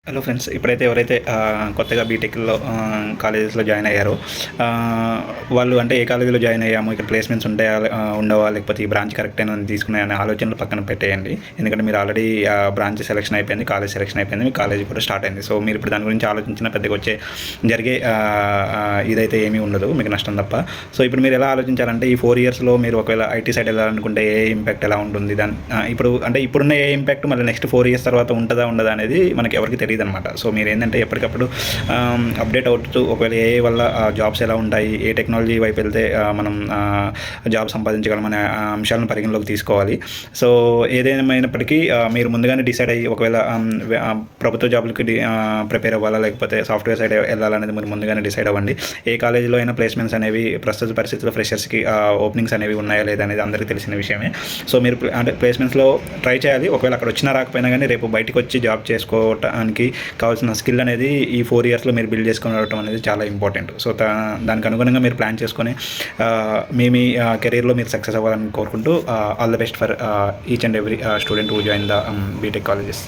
Hello friends, ఇప్పుడైతే ఎవరైతే కొత్తగా బీటెక్‌లో కాలేజెస్‌లో జాయిన్ అయ్యారో వాళ్ళు అంటే ఏ కాలేజీలో జాయిన్ అయ్యాము, ఇక్కడ ప్లేస్‌మెంట్స్ ఉంటాయా ఉండవా, లేకపోతే ఈ బ్రాంచ్ కరెక్టేనా తీసుకునే అనే ఆలోచనలు పక్కన పెట్టేయండి. ఎందుకంటే మీరు ఆల్రెడీ బ్రాంచ్ సెలక్షన్ అయిపోయింది, కాలేజ్ సెలక్షన్ అయిపోయింది, మీ కాలేజ్ కూడా స్టార్ట్ అయింది. సో మీరు ఇప్పుడు దాని గురించి ఆలోచించిన పెద్దగా జరిగే ఇదైతే ఏమీ ఉండదు, మీకు నష్టం తప్ప. సో ఇప్పుడు మీరు ఎలా ఆలోచించాలంటే ఈ 4 ఇయర్స్‌లో మీరు ఒకవేళ ఐటీ సైడ్ వెళ్ళాలనుకుంటే ఏ ఇంపాక్ట్ ఎలా ఉంటుంది దాని ఇప్పుడు అంటే ఇప్పుడున్న ఏ ఇంపాక్ట్ మళ్ళీ నెక్స్ట్ 4 ఇయర్స్ తర్వాత ఉంటుందా ఉండదా అనేది మనకి ఎవరికి తెలియదు అనమాట. సో మీరు ఏంటంటే ఎప్పటికప్పుడు అప్డేట్ అవుతూ ఒకవేళ ఏ వల్ల జాబ్స్ ఎలా ఉంటాయి, ఏ టెక్నాలజీ వైపు వెళ్తే మనం జాబ్ సంపాదించగలం అనే అంశాలను పరిగణలోకి తీసుకోవాలి. సో ఏదేమైనప్పటికీ మీరు ముందుగానే డిసైడ్ అయ్యి ఒకవేళ ప్రభుత్వ జాబులకి ప్రిపేర్ అవ్వాలా లేకపోతే సాఫ్ట్వేర్ సైడ్ వెళ్ళాలనేది మీరు ముందుగానే డిసైడ్ అవ్వండి. ఏ కాలేజీలో అయినా ప్లేస్మెంట్స్ అనేవి ప్రస్తుత పరిస్థితుల్లో ఫ్రెషర్స్కి ఓపెనింగ్స్ అనేవి ఉన్నాయా లేదా అనేది అందరికీ తెలిసిన విషయమే. సో మీరు అంటే ప్లేస్మెంట్స్లో ట్రై చేయాలి. ఒకవేళ అక్కడ వచ్చినా రాకపోయినా కానీ రేపు బయటకు వచ్చి జాబ్ చేసుకోవటానికి కావాల్సిన స్కిల్ అనేది ఈ 4 ఇయర్స్లో మీరు బిల్డ్ చేసుకొని రావడం అనేది చాలా ఇంపార్టెంట్. సో దానికి అనుగుణంగా మీరు ప్లాన్ చేసుకొని మీ కెరీర్లో మీరు సక్సెస్ అవ్వాలని కోరుకుంటూ all the best for each and every student who join the BTech colleges.